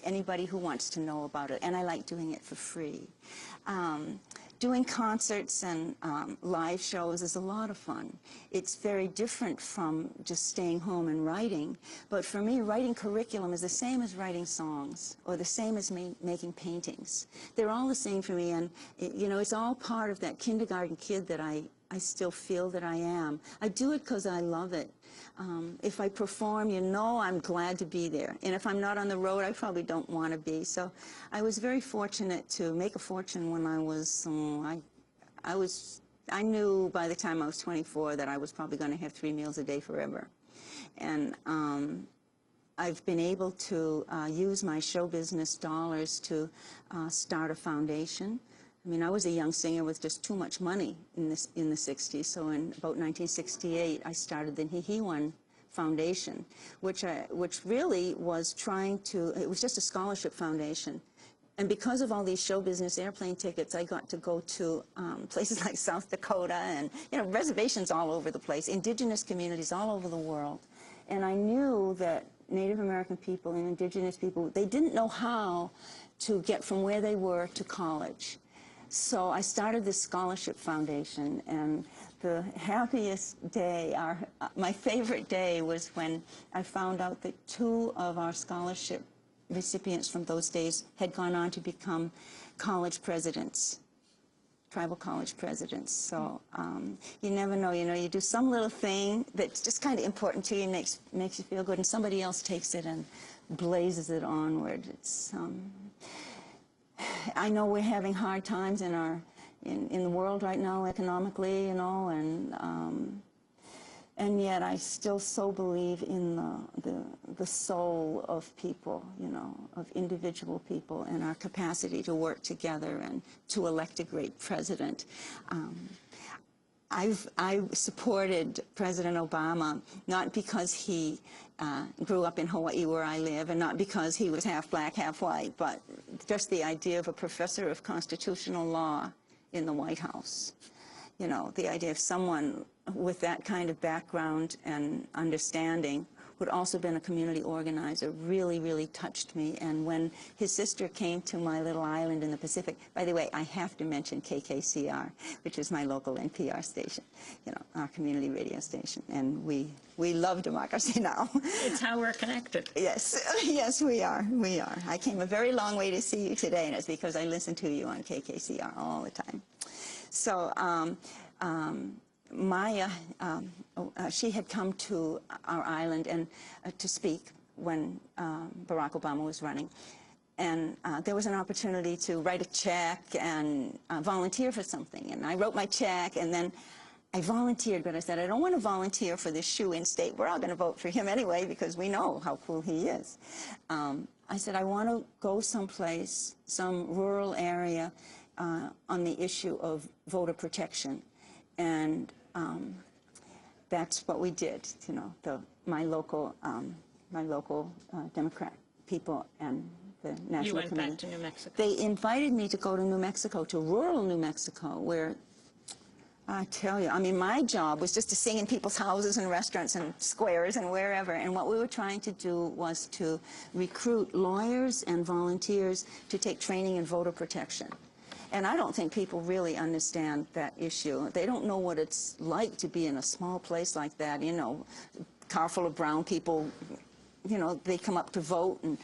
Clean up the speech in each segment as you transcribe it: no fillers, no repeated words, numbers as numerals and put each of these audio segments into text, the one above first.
anybody who wants to know about it, and I like doing it for free. Doing concerts and live shows is a lot of fun. It's very different from just staying home and writing, but for me, writing curriculum is the same as writing songs, or the same as making paintings. They're all the same for me, and you know, it's all part of that kindergarten kid that I still feel that I am. I do it because I love it. If I perform, you know, I'm glad to be there. And if I'm not on the road, I probably don't want to be. So I was very fortunate to make a fortune when I was, I knew by the time I was 24 that I was probably going to have 3 meals a day forever. And I've been able to use my show business dollars to start a foundation. I mean, I was a young singer with just too much money in the 60s, so in about 1968, I started the He One Foundation, which really was trying to, it was just a scholarship foundation. And because of all these show business airplane tickets, I got to go to places like South Dakota and, you know, reservations all over the place, indigenous communities all over the world. And I knew that Native American people and indigenous people, they didn't know how to get from where they were to college. So I started this scholarship foundation, and the happiest day, my favorite day, was when I found out that 2 of our scholarship recipients from those days had gone on to become college presidents, tribal college presidents. So you never know, you know, you do some little thing that's just kind of important to you, and makes you feel good, and somebody else takes it and blazes it onward. It's I know we're having hard times in the world right now, economically, you know, and yet I still so believe in the soul of people, you know, of individual people, and our capacity to work together and to elect a great president. I supported President Obama, not because he grew up in Hawaii where I live, and not because he was half black, half white, but just the idea of a professor of constitutional law in the White House. You know, the idea of someone with that kind of background and understanding, who'd also been a community organizer, really, really touched me. And when his sister came to my little island in the Pacific, by the way, I have to mention KKCR, which is my local NPR station, you know, our community radio station. And we love democracy now. It's how we're connected. Yes, yes, we are. We are. I came a very long way to see you today, and it's because I listen to you on KKCR all the time. So, Maya, she had come to our island and to speak when Barack Obama was running, and there was an opportunity to write a check and volunteer for something. And I wrote my check, and then I volunteered, but I said, I don't want to volunteer for this shoe-in state. We're all going to vote for him anyway because we know how cool he is. I said, I want to go someplace, some rural area, on the issue of voter protection. And that's what we did, you know, my local Democrat people and the National You went Committee. back to New Mexico. They invited me to go to New Mexico, to rural New Mexico, where, I tell you, I mean, my job was just to sing in people's houses and restaurants and squares and wherever. And what we were trying to do was to recruit lawyers and volunteers to take training in voter protection. And I don't think people really understand that issue. They don't know what it's like to be in a small place like that, you know, car full of brown people, you know, they come up to vote, and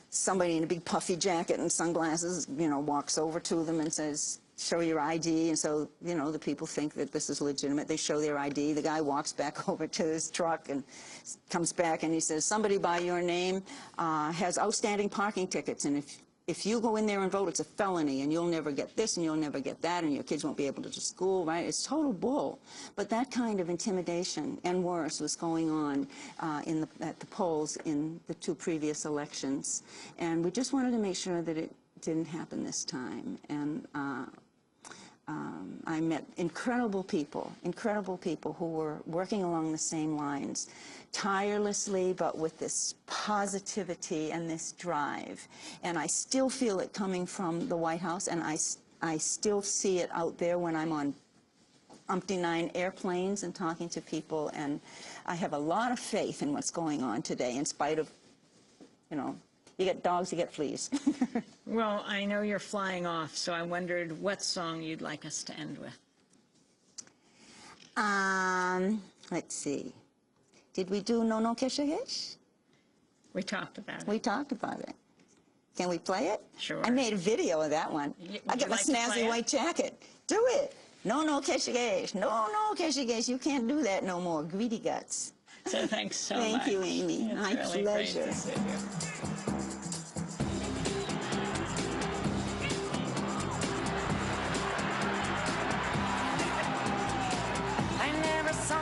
somebody in a big puffy jacket and sunglasses, you know, walks over to them and says, show your ID. And so, you know, the people think that this is legitimate. They show their ID. The guy walks back over to his truck and comes back, and he says, somebody by your name has outstanding parking tickets, and if you go in there and vote, it's a felony, and you'll never get this, and you'll never get that, and your kids won't be able to go to school, right? It's total bull. But that kind of intimidation, and worse, was going on at the polls in the 2 previous elections. And we just wanted to make sure that it didn't happen this time. And I met incredible people who were working along the same lines, tirelessly, but with this positivity and this drive. And I still feel it coming from the White House, and I still see it out there when I'm on umpty-9 airplanes and talking to people. And I have a lot of faith in what's going on today, in spite of, you know, You get dogs, you get fleas. Well, I know you're flying off, so I wondered what song you'd like us to end with. Let's see. Did we do No No Kesha Hish? We talked about it. We talked about it. Can we play it? Sure. I made a video of that one. I got my snazzy white jacket. Do it. No No Kesha Hish. No No Kesha Hish. You can't do that no more. Greedy guts. So thanks so much. Thank you, Amy. It's My really pleasure. great to see you.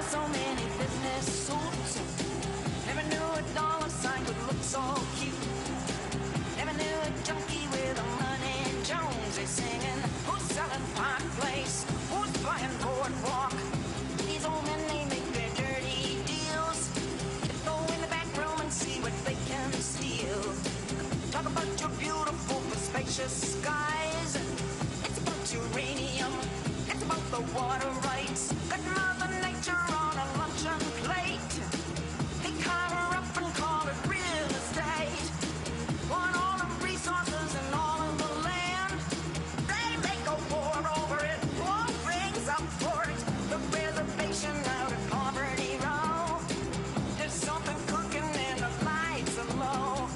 So many business suits. Never knew a dollar sign could look so cute. Never knew a junkie with a money Jones. They singing, who's selling Park Place? Who's buying Boardwalk? These old men, they make their dirty deals. They go in the back room and see what they can steal. Talk about your beautiful, spacious skies. It's about uranium. It's about the water rights. Good Mother Nature on a luncheon plate. They carve her up and call it real estate. Want all the resources and all of the land. They make a war over it. War brings up for it. The reservation out at Poverty Row. There's something cooking and the lights are low.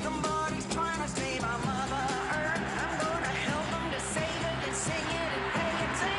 Somebody's trying to save our Mother Earth. I'm gonna help them to save it and sing it and pay it, sing it.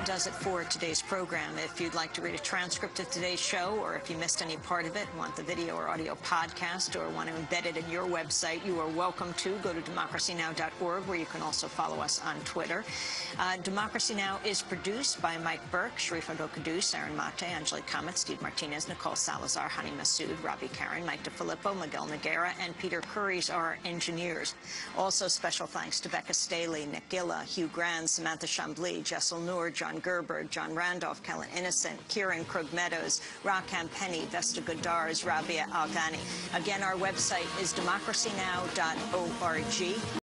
Does it for today's program. If you'd like to read a transcript of today's show, or if you missed any part of it, want the video or audio podcast, or want to embed it in your website, you are welcome to. Go to democracynow.org, where you can also follow us on Twitter. Democracy Now! Is produced by Mike Burke, Sharif Adokadou, Aaron Mate, Angelique Comet, Steve Martinez, Nicole Salazar, Hani Massoud, Robbie Karen, Mike DeFilippo, Miguel Noguera, and Peter Curries are our engineers. Also special thanks to Becca Staley, Nick Gilla, Hugh Grand, Samantha Chambly, Jessel Noor, John Gerber, John Randolph, Kellen Innocent, Kieran Krug Meadows, Rakham Penny, Vesta Godars, Rabia Alghani. Again, our website is democracynow.org.